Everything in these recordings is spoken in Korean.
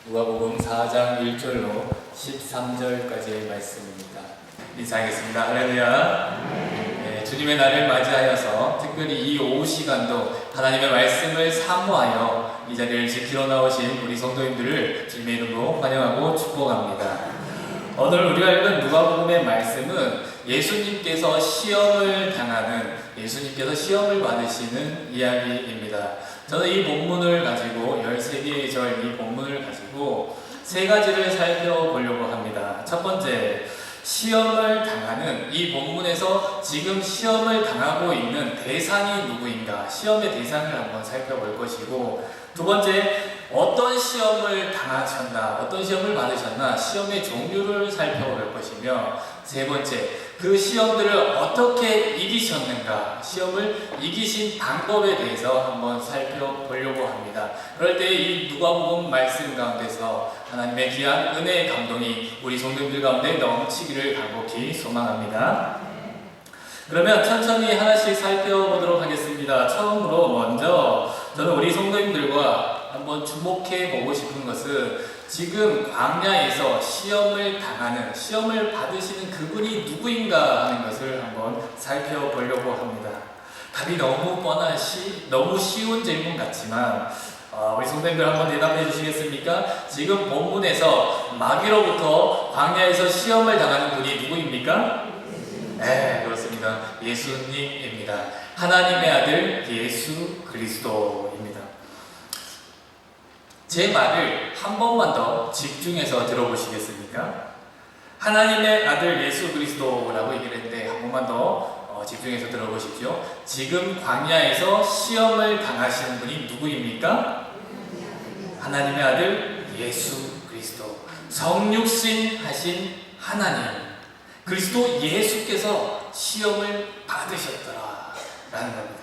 누가복음 4장 1절로 13절까지의 말씀입니다. 인사하겠습니다. 할렐루야. 네, 주님의 날을 맞이하여서 특별히 이 오후 시간도 하나님의 말씀을 사모하여 이 자리를 지키러 나오신 우리 성도님들을 주님의 이름으로 환영하고 축복합니다. 오늘 우리가 읽은 누가복음의 말씀은 예수님께서 시험을 받으시는 이야기입니다. 저는 이 본문을 가지고 13개의 절 이 본문을 가지고 세 가지를 살펴보려고 합니다. 첫 번째, 시험을 당하는 이 본문에서 지금 시험을 당하고 있는 대상이 누구인가? 시험의 대상을 한번 살펴볼 것이고, 두 번째, 어떤 시험을 당하셨나? 어떤 시험을 받으셨나? 시험의 종류를 살펴볼 것이며, 세 번째, 그 시험들을 어떻게 이기셨는가? 시험을 이기신 방법에 대해서 한번 살펴보려고 합니다. 그럴 때 이 누가복음 말씀 가운데서 하나님의 귀한 은혜의 감동이 우리 성도님들 가운데 넘치기를 간곡히 소망합니다. 그러면 천천히 하나씩 살펴보도록 하겠습니다. 처음으로 먼저 저는 우리 성도님들과 한번 주목해 보고 싶은 것은 지금 광야에서 시험을 받으시는 그분이 누구인가 하는 것을 한번 살펴보려고 합니다. 답이 너무 쉬운 질문 같지만 우리 성도님들 한번 대답해 주시겠습니까? 지금 본문에서 마귀로부터 광야에서 시험을 당하는 분이 누구입니까? 네, 그렇습니다. 예수님입니다. 하나님의 아들 예수 그리스도입니다. 제 말을 한 번만 더 집중해서 들어보시겠습니까? 하나님의 아들 예수 그리스도라고 얘기를 했는데 한 번만 더 집중해서 들어보십시오. 지금 광야에서 시험을 당하시는 분이 누구입니까? 하나님의 아들 예수 그리스도, 성육신 하신 하나님, 그리스도 예수께서 시험을 받으셨더라라는 겁니다.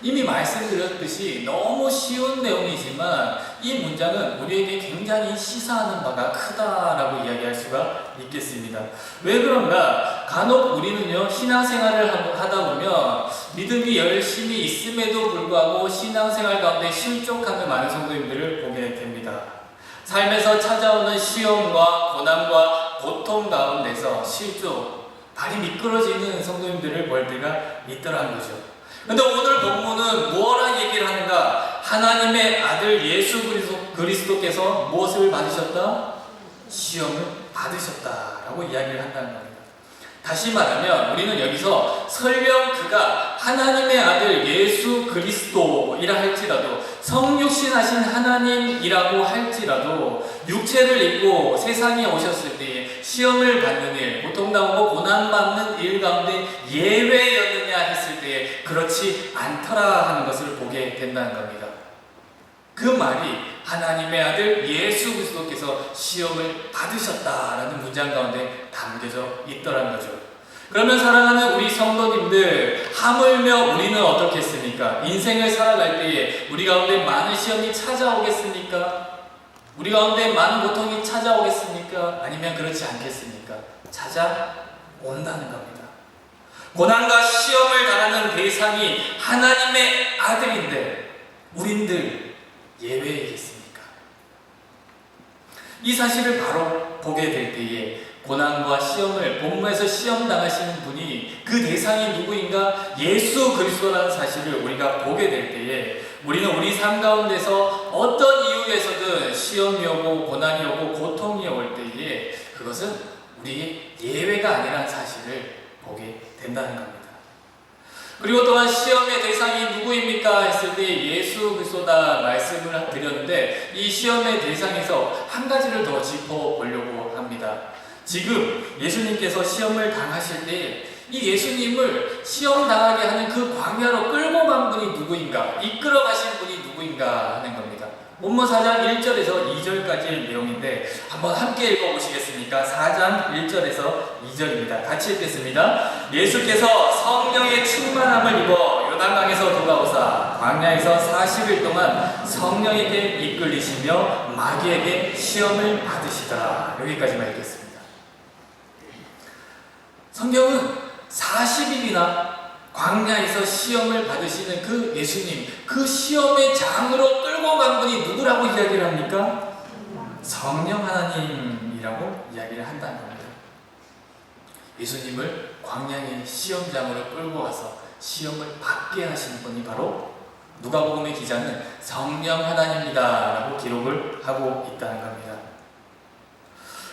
이미 말씀드렸듯이 너무 쉬운 내용이지만 이 문장은 우리에게 굉장히 시사하는 바가 크다라고 이야기할 수가 있겠습니다. 왜 그런가? 간혹 우리는요, 신앙생활을 하다 보면 믿음이 열심히 있음에도 불구하고 신앙생활 가운데 실족하는 많은 성도님들을 보게 됩니다. 삶에서 찾아오는 시험과 고난과 고통 가운데서 실족, 발이 미끄러지는 성도님들을 볼 때가 있더라는 거죠. 근데 오늘 본문은 뭐라 얘기를 하는가? 하나님의 아들 예수 그리스도께서 무엇을 받으셨다? 시험을 받으셨다라고 이야기를 한다는 겁니다. 다시 말하면 우리는 여기서 설령 그가 하나님의 아들 예수 그리스도이라 할지라도, 성육신하신 하나님이라고 할지라도 육체를 입고 세상에 오셨을 때에 시험을 받는 일, 고통당하고 고난받는 일 가운데 예외였느냐 했을 때에 그렇지 않더라 하는 것을 보게 된다는 겁니다. 그 말이 하나님의 아들 예수 그리스도께서 시험을 받으셨다라는 문장 가운데 담겨져 있더라는 거죠. 그러면 사랑하는 우리 성도님들, 하물며 우리는 어떻겠습니까? 인생을 살아갈 때에 우리 가운데 많은 시험이 찾아오겠습니까? 우리 가운데 많은 고통이 찾아오겠습니까? 아니면 그렇지 않겠습니까? 찾아온다는 겁니다. 고난과 시험을 당하는 대상이 하나님의 아들인데 우린들 예외이겠습니까? 이 사실을 바로 보게 될 때에 고난과 시험을 본문에서 시험 당하시는 분이 그 대상이 누구인가? 예수 그리스도라는 사실을 우리가 보게 될 때에 우리는 우리 삶 가운데서 어떤 이유에서든 시험이 오고 고난이 오고 고통이 올 때에 그것은 우리의 예외가 아니라는 사실을 보게 된다는 겁니다. 그리고 또한 시험의 대상이 누구입니까? 했을 때 예수 그리스도다 말씀을 드렸는데 이 시험의 대상에서 한 가지를 더 짚어보려고 합니다. 지금 예수님께서 시험을 당하실 때 이 예수님을 시험 당하게 하는 그 광야로 끌고 간 분이 누구인가? 이끌어 가신 분이 누구인가 하는 겁니다. 본문 4장 1절에서 2절까지의 내용인데 한번 함께 읽어보시겠습니까? 4장 1절에서 2절입니다. 같이 읽겠습니다. 예수께서 성령의 충만함을 입어 요단강에서 돌아오사 광야에서 40일 동안 성령에게 이끌리시며 마귀에게 시험을 받으시더라. 여기까지만 읽겠습니다. 성경은 40일이나 광야에서 시험을 받으시는 그 예수님, 그 시험의 장으로 끌고 끌고 간 분이 누구라고 이야기를 합니까? 성령 하나님이라고 이야기를 한다는 겁니다. 예수님을 광야의 시험장으로 끌고 가서 시험을 받게 하신 분이 바로 누가복음의 기자는 성령 하나님이다라고 기록을 하고 있다는 겁니다.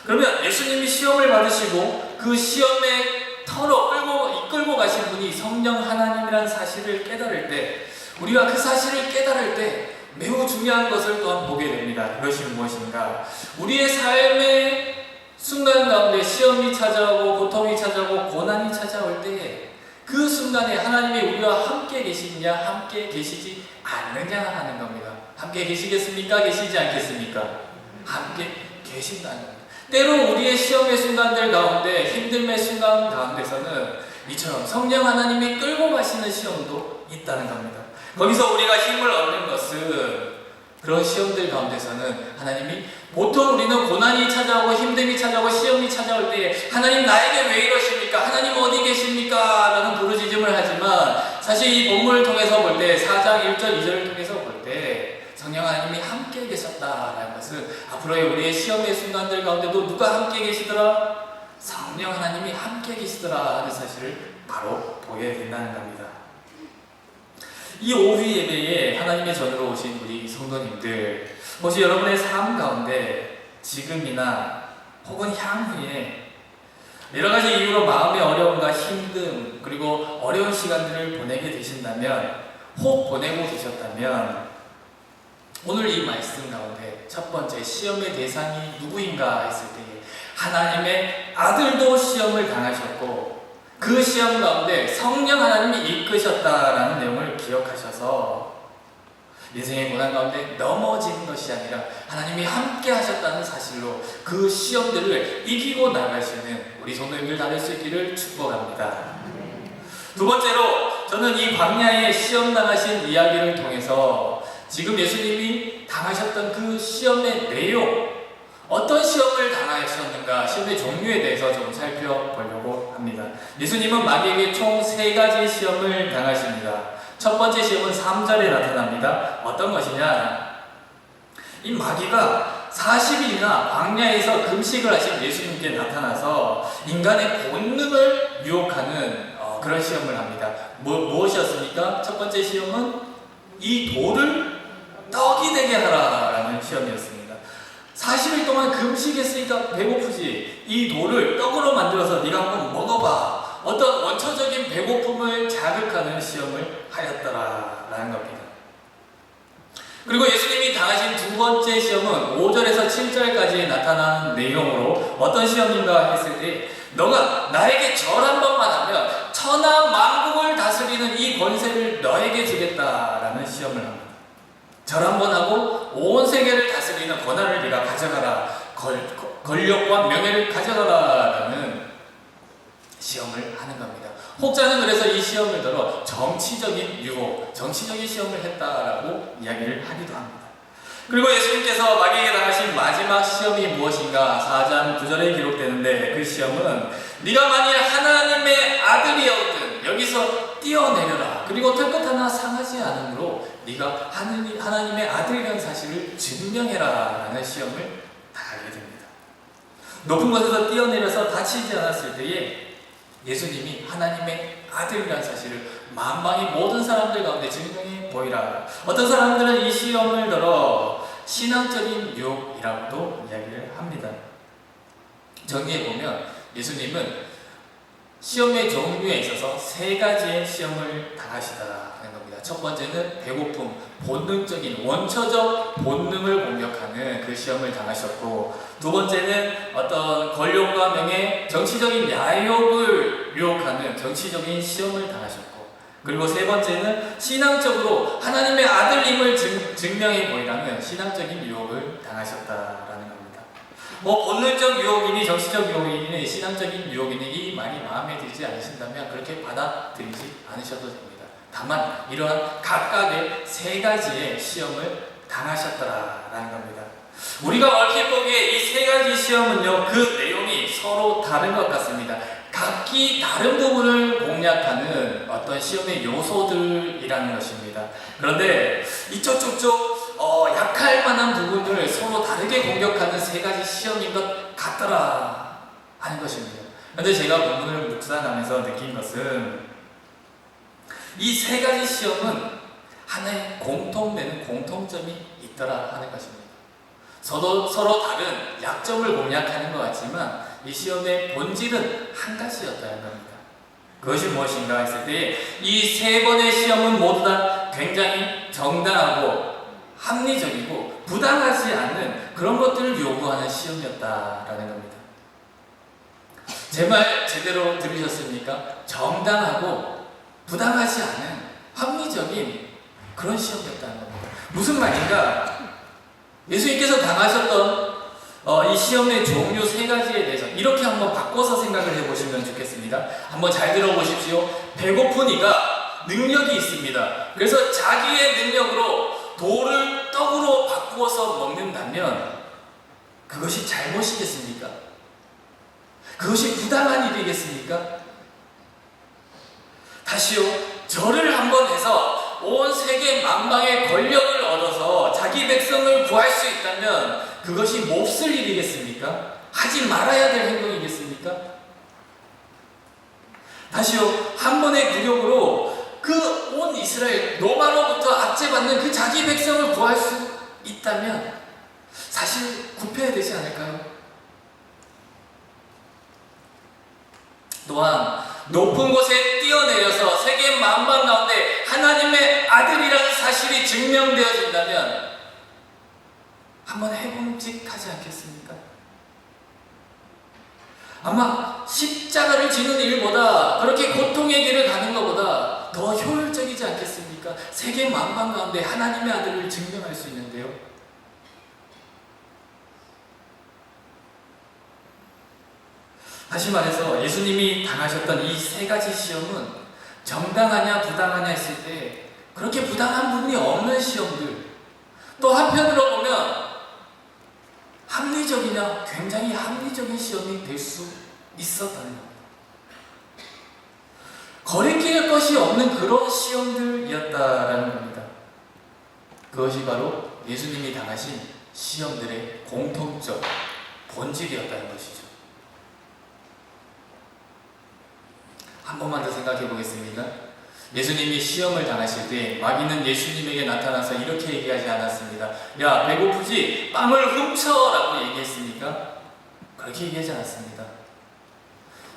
그러면 예수님이 시험을 받으시고 그 시험의 터로 이끌고 가신 분이 성령 하나님이라는 사실을 깨달을 때, 우리가 그 사실을 깨달을 때 매우 중요한 것을 또한 보게 됩니다. 그것이 무엇인가? 우리의 삶의 순간 가운데 시험이 찾아오고 고통이 찾아오고 고난이 찾아올 때 그 순간에 하나님이 우리와 함께 계시느냐 함께 계시지 않느냐 하는 겁니다. 함께 계시겠습니까? 계시지 않겠습니까? 함께 계신다는 겁니다. 때로 우리의 시험의 순간들 가운데, 힘듦의 순간 가운데서는 이처럼 성령 하나님이 끌고 가시는 시험도 있다는 겁니다. 거기서 우리가 힘을 얻는 것은, 그런 시험들 가운데서는 하나님이, 보통 우리는 고난이 찾아오고 힘듦이 찾아오고 시험이 찾아올 때 하나님 나에게 왜 이러십니까? 하나님 어디 계십니까? 라는 부르짖음을 하지만, 사실 이 본문을 통해서 볼 때, 4장 1절 2절을 통해서 볼 때 성령 하나님이 함께 계셨다라는 것은, 앞으로의 우리의 시험의 순간들 가운데도 누가 함께 계시더라? 성령 하나님이 함께 계시더라 하는 사실을 바로 보게 된다는 겁니다. 이 오후 예배에 하나님의 전으로 오신 우리 성도님들, 혹시 여러분의 삶 가운데 지금이나 혹은 향후에 여러 가지 이유로 마음의 어려움과 힘듦, 그리고 어려운 시간들을 보내게 되신다면, 혹 보내고 계셨다면, 오늘 이 말씀 가운데 첫 번째 시험의 대상이 누구인가 했을 때, 하나님의 아들도 시험을 당하셨고 그 시험 가운데 성령 하나님이 이끄셨다라는 내용을 기억하셔서 인생의 고난 가운데 넘어지는 것이 아니라 하나님이 함께 하셨다는 사실로 그 시험들을 이기고 나가시는 우리 성도님들 다 될 수 있기를 축복합니다. 두 번째로, 저는 이 광야의 시험 당하신 이야기를 통해서 지금 예수님이 당하셨던 그 시험의 내용, 어떤 시험을 당하셨는가, 시험의 종류에 대해서 좀 살펴보려고 합니다. 예수님은 마귀에게 총 3가지 시험을 당하십니다. 첫 번째 시험은 3절에 나타납니다. 어떤 것이냐? 이 마귀가 40일이나 광야에서 금식을 하신 예수님께 나타나서 인간의 본능을 유혹하는 그런 시험을 합니다. 무엇이었습니까? 첫 번째 시험은 이 돌을 떡이 되게 하라라는 시험이었습니다. 40일 동안 금식했으니까 배고프지. 이 돌을 떡으로 만들어서 네가 한번 먹어봐. 어떤 원초적인 배고픔을 자극하는 시험을 하였더라라는 겁니다. 그리고 예수님이 당하신 두 번째 시험은 5절에서 7절까지 나타나는 내용으로 어떤 시험인가 했을 때, 너가 나에게 절 한 번만 하면 천하 만국을 다스리는 이 권세를 너에게 주겠다라는 시험을 합니다. 절 한 번 하고 온 세계를 다스리는 권한을 네가 가져가라, 권력과 명예를 가져가라라는 시험을 하는 겁니다. 혹자는 그래서 이 시험을 들어 정치적인 유혹, 정치적인 시험을 했다라고 이야기를 하기도 합니다. 그리고 예수님께서 마귀에게 당하신 마지막 시험이 무엇인가 4장 9절에 기록되는데, 그 시험은 네가 만일 하나님의 아들이었든 여기서 뛰어내려라, 그리고 털끝 하나 상하지 않으므로 네가 하나님의 아들이라는 사실을 증명해라 라는 시험을 당하게 됩니다. 높은 곳에서 뛰어내려서 다치지 않았을 때에 예수님이 하나님의 아들이라는 사실을 만방의 모든 사람들 가운데 증명해 보이라. 어떤 사람들은 이 시험을 들어 신앙적인 유혹이라고도 이야기를 합니다. 정리해보면 예수님은 시험의 종류에 있어서 3가지의 시험을 당하시다라는 겁니다. 첫 번째는 배고픔, 본능적인 원초적 본능을 공격하는 그 시험을 당하셨고, 두 번째는 어떤 권력과 명예, 정치적인 야욕을 유혹하는 정치적인 시험을 당하셨고, 그리고 세 번째는 신앙적으로 하나님의 아들임을 증명해 보이라는 신앙적인 유혹을 당하셨다라는 겁니다. 본능적 유혹이니 정치적 유혹이니 신앙적인 유혹이니 이 말이 마음에 들지 않으신다면 그렇게 받아들이지 않으셔도 됩니다. 다만 이러한 각각의 3가지의 시험을 당하셨더라라는 겁니다. 우리가 얼핏 보기에 이 3가지 시험은요, 그 내용이 서로 다른 것 같습니다. 각기 다른 부분을 공략하는 어떤 시험의 요소들이라는 것입니다. 그런데 이쪽 저쪽 약할 만한 부분을 서로 다르게 공격하는 세 가지 시험인 것 같더라 하는 것입니다. 그런데 제가 본문을 묵상하면서 느낀 것은 이 세 가지 시험은 하나의 공통되는 공통점이 있더라 하는 것입니다. 서로 다른 약점을 공략하는 것 같지만 이 시험의 본질은 한 가지였다는 겁니다. 그것이 무엇인가 했을 때 이 세 번의 시험은 모두 다 굉장히 정당하고 합리적이고 부당하지 않은 그런 것들을 요구하는 시험이었다라는 겁니다. 제 말 제대로 들으셨습니까? 정당하고 부당하지 않은 합리적인 그런 시험이었다는 겁니다. 무슨 말인가? 예수님께서 당하셨던 이 시험의 종류 세 가지에 대해서 이렇게 한번 바꿔서 생각을 해보시면 좋겠습니다. 한번 잘 들어보십시오. 배고픈 이가 능력이 있습니다. 그래서 자기의 능력으로 돌을 떡으로 바꾸어서 먹는다면 그것이 잘못이겠습니까? 그것이 부당한 일이겠습니까? 다시요, 절을 한번 해서 온 세계 만방의 권력을 얻어서 자기 백성을 구할 수 있다면 그것이 몹쓸 일이겠습니까? 하지 말아야 될 행동이겠습니까? 다시요, 한 번의 굴욕으로 그 온 이스라엘 로마로부터 압제받는 그 자기 백성을 구할 수 있다면 사실 굽혀야 되지 않을까요? 또한 높은 곳에 뛰어내려서 세계 만방 가운데 하나님의 아들이라는 사실이 증명되어진다면 한번 해봄직하지 않겠습니까? 아마 십자가를 지는 일보다 그렇게 고통의 길을 가는 것보다 더 효율적이지 않겠습니까? 세계 만방 가운데 하나님의 아들을 증명할 수 있는데요. 다시 말해서 예수님이 당하셨던 이 세 가지 시험은 정당하냐 부당하냐 했을 때 그렇게 부당한 부분이 없는 시험들, 또 한편으로 보면 합리적이냐 굉장히 합리적인 시험이 될 수 있었다는 겁니다. 거리낄 것이 없는 그런 시험들이었다라는 겁니다. 그것이 바로 예수님이 당하신 시험들의 공통점, 본질이었다는 것이죠. 한 번만 더 생각해 보겠습니다. 예수님이 시험을 당하실 때 마귀는 예수님에게 나타나서 이렇게 얘기하지 않았습니다. 야, 배고프지? 빵을 훔쳐! 라고 얘기했습니까? 그렇게 얘기하지 않았습니다.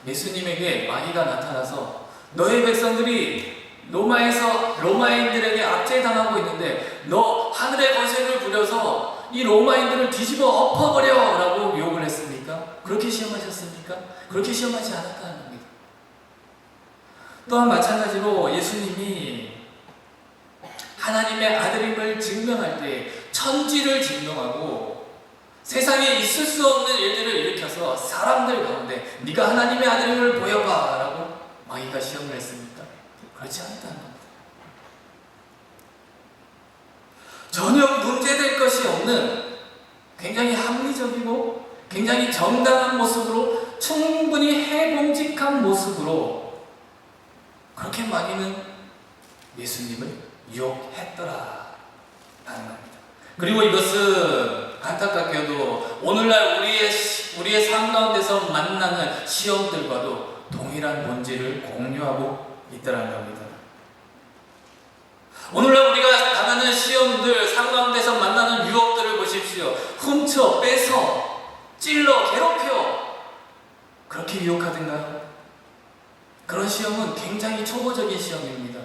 예수님에게 마귀가 나타나서 너의 백성들이 로마인들에게 압제당하고 있는데 너 하늘의 권세를 부려서 이 로마인들을 뒤집어 엎어버려! 라고 욕을 했습니까? 그렇게 시험하셨습니까? 그렇게 시험하지 않았다는 겁니다. 또한 마찬가지로 예수님이 하나님의 아들임을 증명할 때 천지를 진동하고 세상에 있을 수 없는 일들을 일으켜서 사람들 가운데 네가 하나님의 아들임을 보여봐 라고 마귀가 시험을 했습니까? 그렇지 않다는 겁니다. 전혀 문제될 것이 없는 굉장히 합리적이고 굉장히 정당한 모습으로 충분히 해봄직한 모습으로 그렇게 마귀는 예수님을 유혹했더라 라는 겁니다. 그리고 이것은 안타깝게도 오늘날 우리의 삶 가운데서 만나는 시험들과도 동일한 본질을 공유하고 있더라는 겁니다. 오늘날 우리가 당하는 시험들, 삶 가운데서 만나는 유혹들을 보십시오. 훔쳐, 뺏어, 찔러, 괴롭혀 그렇게 유혹하던가요? 그런 시험은 굉장히 초보적인 시험입니다.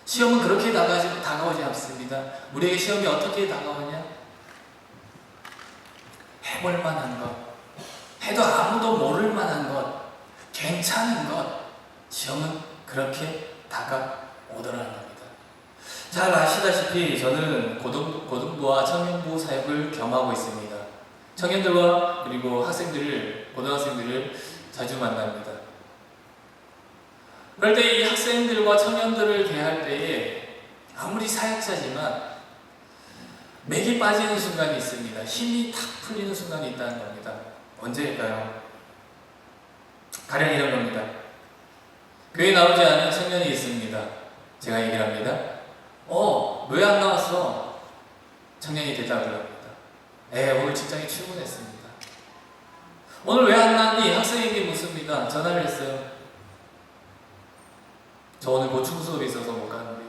시험은 그렇게 다가오지 않습니다. 우리에게 시험이 어떻게 다가오냐? 해볼 만한 것, 해도 아무도 모를 만한 것, 괜찮은 것, 시험은 그렇게 다가오더라는 겁니다. 잘 아시다시피 저는 고등부와 청년부 사역을 겸하고 있습니다. 청년들과 그리고 고등학생들을 자주 만납니다. 그럴 때 이 학생들과 청년들을 대할 때에 아무리 사역자지만 맥이 빠지는 순간이 있습니다. 힘이 탁 풀리는 순간이 있다는 겁니다. 언제일까요? 가령 이런 겁니다. 교회 나오지 않은 청년이 있습니다. 제가 얘기를 합니다. 왜 안 나왔어? 청년이 대답을 합니다. 오늘 직장에 출근했습니다. 오늘 왜 안 나왔니? 학생에게 묻습니다. 전화를 했어요. 저 오늘 보충 수업이 있어서 못 가는데.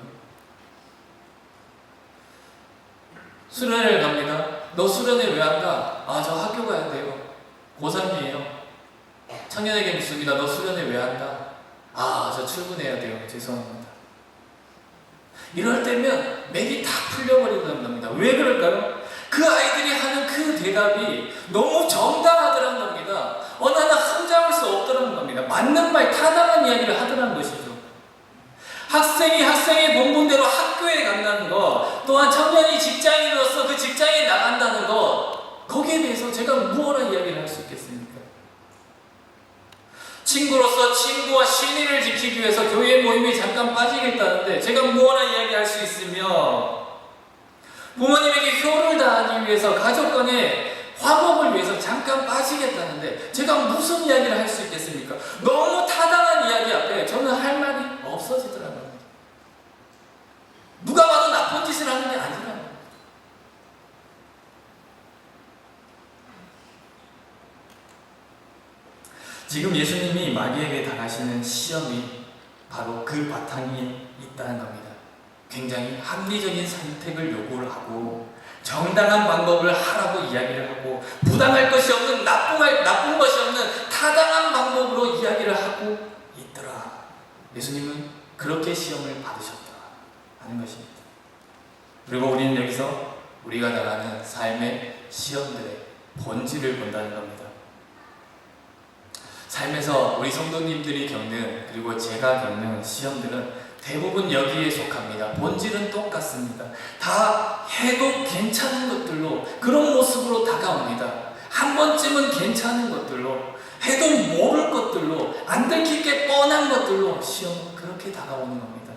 수련회를 갑니다. 너 수련회 왜 안 가? 저 학교 가야 돼요. 고3이에요. 청년에게 묻습니다. 너 수련회 왜 안 가? 저 출근해야 돼요. 죄송합니다. 이럴 때면 맥이 다 풀려버린다는 겁니다. 왜 그럴까요? 그 아이들이 하는 그 대답이 너무 정당하더란 겁니다. 어느 하나 흠잡을 수 없더란 겁니다. 맞는 말, 타당한 이야기를 하더란 것이죠. 학생이 학생의 본분대로 학교에 간다는 것, 또한 청년이 직장인으로서 그 직장에 나간다는 것, 거기에 대해서 제가 무엇라 이야기를 할 수 있겠습니까? 친구로서 친구와 신의를 지키기 위해서 교회 모임에 잠깐 빠지겠다는데 제가 무엇라 이야기할 수 있으며, 부모님에게 효를 다하기 위해서 가족 간의 화목을 위해서 잠깐 빠지겠다는데 제가 무슨 이야기를 할 수 있겠습니까? 너무 타당한 이야기 앞에 저는 할 말이 없어지더라고요. 누가 봐도 나쁜 짓을 하는 게 아니라고요. 지금 예수님이 마귀에게 당하시는 시험이 바로 그 바탕에 있다는 겁니다. 굉장히 합리적인 선택을 요구를 하고 정당한 방법을 하라고 이야기를 하고 부당할 것이 없는 나쁜 것이 없는 타당한 방법으로 이야기를 하고 있더라. 예수님은 그렇게 시험을 받으셨다 하는 것입니다. 그리고 우리는 여기서 우리가 당하는 삶의 시험들의 본질을 본다는 겁니다. 삶에서 우리 성도님들이 겪는, 그리고 제가 겪는 시험들은 대부분 여기에 속합니다. 본질은 똑같습니다. 다 해도 괜찮은 것들로, 그런 모습으로 다가옵니다. 한 번쯤은 괜찮은 것들로, 해도 모를 것들로, 안 들킬 게 뻔한 것들로 시험은 그렇게 다가오는 겁니다.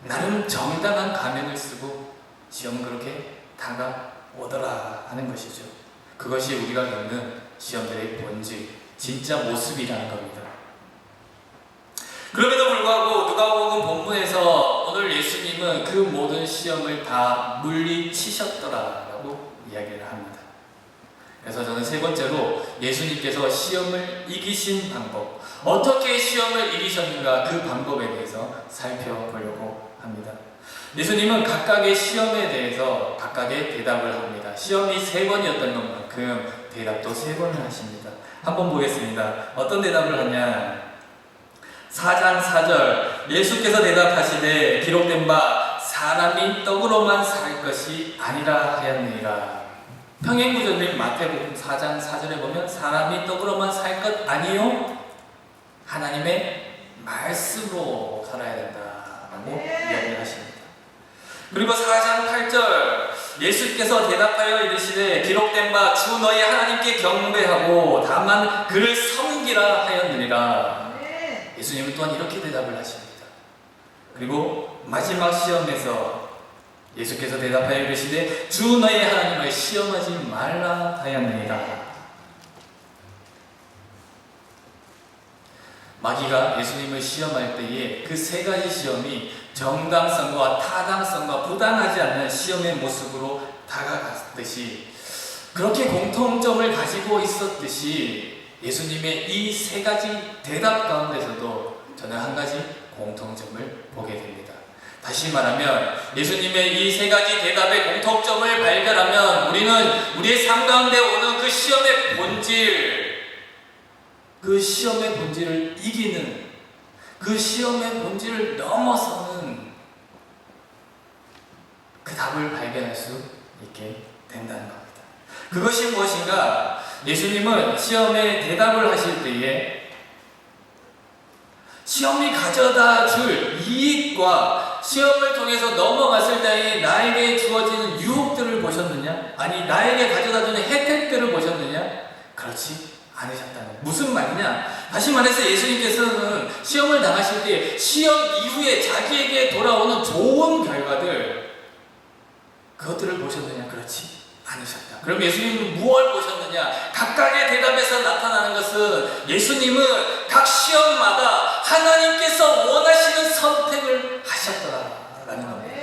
나름 정당한 가면을 쓰고 시험은 그렇게 다가오더라 하는 것이죠. 그것이 우리가 겪는 시험들의 본질, 진짜 모습이라는 겁니다. 그럼에도 불구하고 누가복음 본문에서 오늘 예수님은 그 모든 시험을 다 물리치셨더라라고 이야기를 합니다. 그래서 저는 세 번째로 예수님께서 시험을 이기신 방법, 어떻게 시험을 이기셨는가, 그 방법에 대해서 살펴보려고 합니다. 예수님은 각각의 시험에 대해서 각각의 대답을 합니다. 시험이 3번이었던 것만큼 대답도 3번을 하십니다. 한번 보겠습니다. 어떤 대답을 하냐? 4장 4절, 예수께서 대답하시되 기록된 바 사람이 떡으로만 살 것이 아니라 하였느니라. 평행구절인 마태복음 4장 4절에 보면 사람이 떡으로만 살 것 아니요 하나님의 말씀으로 살아야 된다라고 이야기를 하십니다. 그리고 4장 8절, 예수께서 대답하여 이르시되 기록된 바 주 너희 하나님께 경배하고 다만 그를 섬기라 하였느니라. 예수님은 또한 이렇게 대답을 하십니다. 그리고 마지막 시험에서 예수께서 대답하여 이르시되 주 너희 하나님을 시험하지 말라 하였느니라. 마귀가 예수님을 시험할 때에 그 3가지 시험이 정당성과 타당성과 부당하지 않는 시험의 모습으로 다가갔듯이, 그렇게 공통점을 가지고 있었듯이 예수님의 이 3가지 대답 가운데서도 저는 한 가지 공통점을 보게 됩니다. 다시 말하면 예수님의 이 3가지 대답의 공통점을 발견하면 우리는 우리의 삶 가운데 오는 그 시험의 본질, 그 시험의 본질을 이기는, 그 시험의 본질을 넘어서는 그 답을 발견할 수 있게 된다는 겁니다. 그것이 무엇인가? 예수님은 시험에 대답을 하실 때에 시험이 가져다 줄 이익과 시험을 통해서 넘어갔을 때에 나에게 주어지는 유혹들을 보셨느냐? 아니, 나에게 가져다 주는 혜택들을 보셨느냐? 그렇지 않으셨다는. 무슨 말이냐? 다시 말해서 예수님께서는 시험을 당하실 때 시험 이후에 자기에게 돌아오는 좋은 결과들, 그것들을 보셨느냐? 그렇지 않으셨다. 그럼 예수님은 무엇을 보셨느냐? 각각의 대답에서 나타나는 것은 예수님은 각 시험마다 하나님께서 원하시는 선택을 하셨더라라는 겁니다.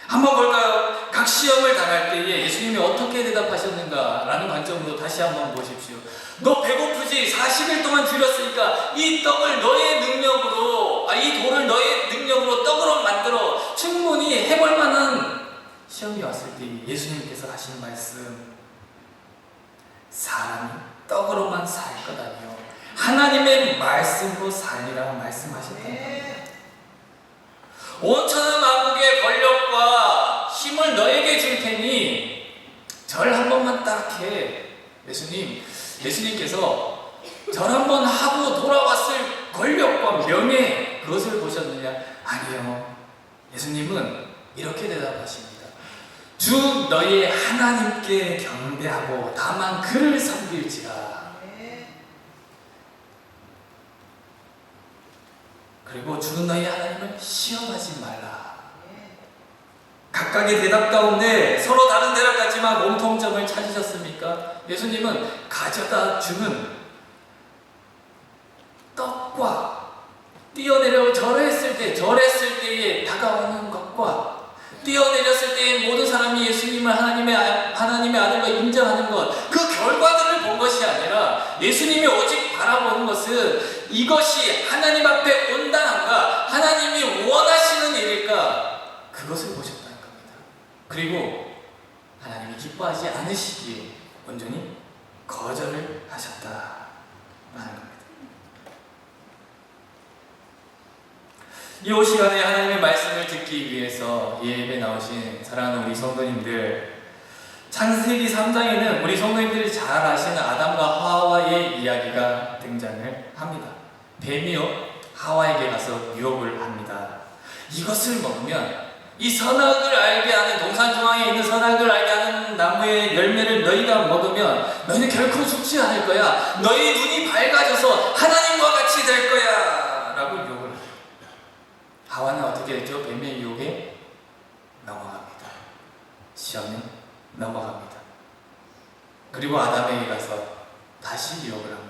한번 볼까요? 각 시험을 당할 때에 예수님이 어떻게 대답하셨는가라는 관점으로 다시 한번 보십시오. 너 배고프지? 40일 동안 줄였으니까 이 떡을 너의 능력으로, 이 돌을 너의 능력으로 떡으로 만들어 충분히 해볼 만한 시험이 왔을 때 예수님께서 하신 말씀, 사람이 떡으로만 살 것 아니요 하나님의 말씀으로 살리라 말씀하셨다는 겁니다. 온천한 왕국의 권력과 힘을 너에게 줄 테니 절 한 번만 딱 해. 예수님께서 절 한 번 하고 돌아왔을 권력과 명예, 그것을 보셨느냐? 아니요. 예수님은 이렇게 대답하십니다. 주 너의 하나님께 경배하고 다만 그를 섬길지라. 그리고 주 너희 하나님을 시험하지 말라. 각각의 대답 가운데 서로 다른 대답 같지만 공통점을 찾으셨습니까? 예수님은 가져다 주는 떡과 뛰어내려 절했을 때에 다가오는 것과 뛰어내렸을 때 모든 사람이 예수님을 하나님의 아들로 인정하는 것, 그 결과들을 본 것이 아니라 예수님이 오직 바라보는 것은 이것이 하나님 앞에 온당한가, 하나님이 원하시는 일일까, 그것을 보셨다는 겁니다. 그리고 하나님이 기뻐하지 않으시기에 온전히 거절을 하셨다라는 겁니다. 이 시간에 하나님의 말씀을 듣기 위해서 예배에 나오신 사랑하는 우리 성도님들, 창세기 3장에는 우리 성도님들이 잘 아시는 아담과 하와의 이야기가 등장을 합니다. 뱀이요 하와에게 가서 유혹을 합니다. 이것을 먹으면 이 선악을 알게 하는, 동산 중앙에 있는 선악을 알게 하는 나무의 열매를 너희가 먹으면 너희는 결코 죽지 않을 거야. 너희 눈이 밝아져서 하나님과 같이 될 거야 라고 유혹을 합니다. 하와는 어떻게 했죠? 뱀의 유혹에 넘어갑니다. 시험에 넘어갑니다. 그리고 아담에게 가서 다시 유혹을 합니다.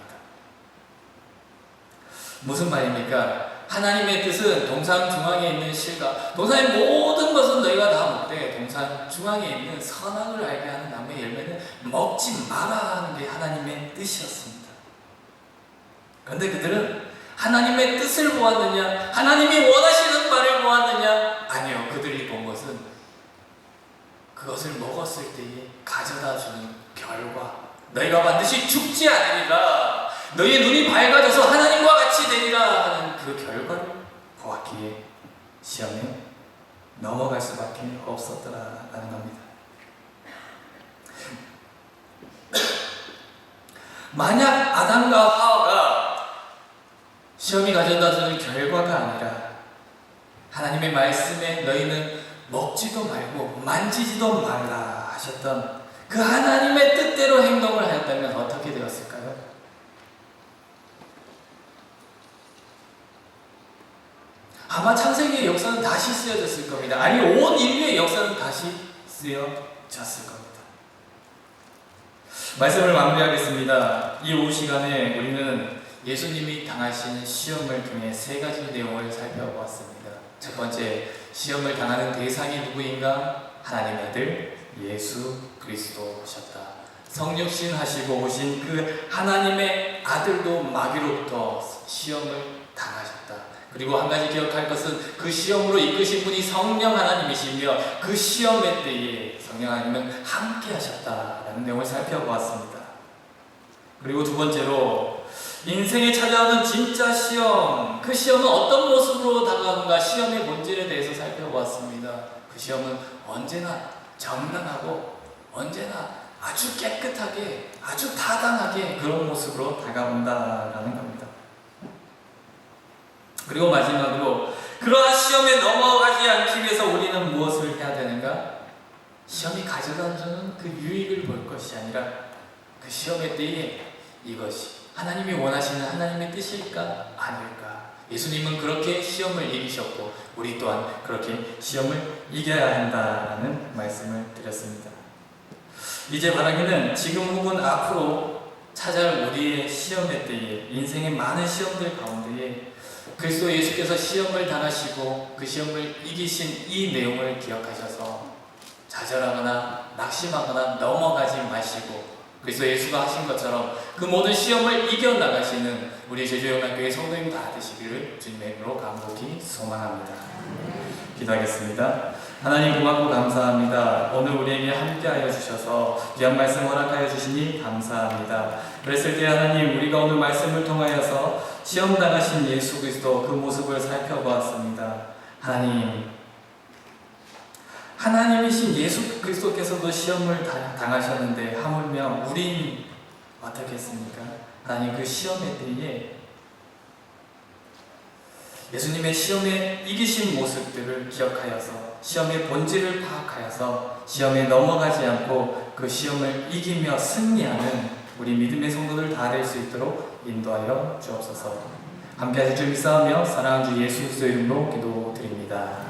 무슨 말입니까? 하나님의 뜻은 동산 중앙에 있는 실과, 동산의 모든 것은 너희가 다 먹되 동산 중앙에 있는 선악을 알게 하는 나무의 열매는 먹지 마라 하는 게 하나님의 뜻이었습니다. 그런데 그들은 하나님의 뜻을 보았느냐? 하나님이 원하시는 바를 보았느냐? 아니요. 그들이 본 것은 그것을 먹었을 때에 가져다 주는 결과, 너희가 반드시 죽지 않으리라, 너희의 눈이 밝아져서 하나님과 같이 되리라 하는 그 결과를 보았기에 시험에 넘어갈 수밖에 없었더라라는 겁니다. 만약 아담과 하와가 시험이 가져다 주는 결과가 아니라 하나님의 말씀에 너희는 먹지도 말고 만지지도 말라 하셨던 그 하나님의 뜻대로 행동을 하였다면 어떻게 되었을까요? 아마 창세기의 역사는 다시 쓰여졌을 겁니다. 아니, 온 인류의 역사는 다시 쓰여졌을 겁니다. 말씀을 마무리하겠습니다. 이 오후 시간에 우리는 예수님이 당하신 시험을 통해 세 가지 내용을 살펴보았습니다. 첫 번째, 시험을 당하는 대상이 누구인가? 하나님의 아들 예수 그리스도셨다. 성육신 하시고 오신 그 하나님의 아들도 마귀로부터 시험을 당하셨다. 그리고 한 가지 기억할 것은 그 시험으로 이끄신 분이 성령 하나님이시며 그 시험의 때에 성령 하나님은 함께 하셨다라는 내용을 살펴보았습니다. 그리고 두 번째로 인생에 찾아오는 진짜 시험, 그 시험은 어떤 모습으로 다가오는가, 시험의 본질에 대해서 살펴보았습니다. 그 시험은 언제나 정당하고 언제나 아주 깨끗하게, 아주 타당하게 그런 모습으로 다가온다라는 겁니다. 그리고 마지막으로 그러한 시험에 넘어가지 않기 위해서 우리는 무엇을 해야 되는가? 시험이 가져다 주는 그 유익을 볼 것이 아니라 그 시험의 때에 이것이 하나님이 원하시는 하나님의 뜻일까? 아닐까? 예수님은 그렇게 시험을 이기셨고 우리 또한 그렇게 시험을 이겨야 한다라는 말씀을 드렸습니다. 이제 바라기는 지금 혹은 앞으로 찾아올 우리의 시험의 때에, 인생의 많은 시험들 가운데에 그리스도 예수께서 시험을 당하시고 그 시험을 이기신 이 내용을 기억하셔서 좌절하거나 낙심하거나 넘어가지 마시고 그래서 예수가 하신 것처럼 그 모든 시험을 이겨나가시는 우리 제주영락교회 성도님 다 되시기를 주님의 이름으로 간곡히 소망합니다. 기도하겠습니다. 하나님 고맙고 감사합니다. 오늘 우리에게 함께하여 주셔서 귀한 말씀 허락하여 주시니 감사합니다. 그랬을 때 하나님 우리가 오늘 말씀을 통하여서 시험 당하신 예수 그리스도 그 모습을 살펴보았습니다. 하나님이신 예수 그리스도께서도 시험을 당하셨는데 하물며 우린 어떻게 했습니까? 하나님 그 시험의 때에 예수님의 시험에 이기신 모습들을 기억하여서 시험의 본질을 파악하여서 시험에 넘어가지 않고 그 시험을 이기며 승리하는 우리 믿음의 성도들 다 될 수 있도록 인도하여 주옵소서. 함께 하실 줄 믿사오며 사랑하는 주 예수 그리스도 이름으로 기도드립니다.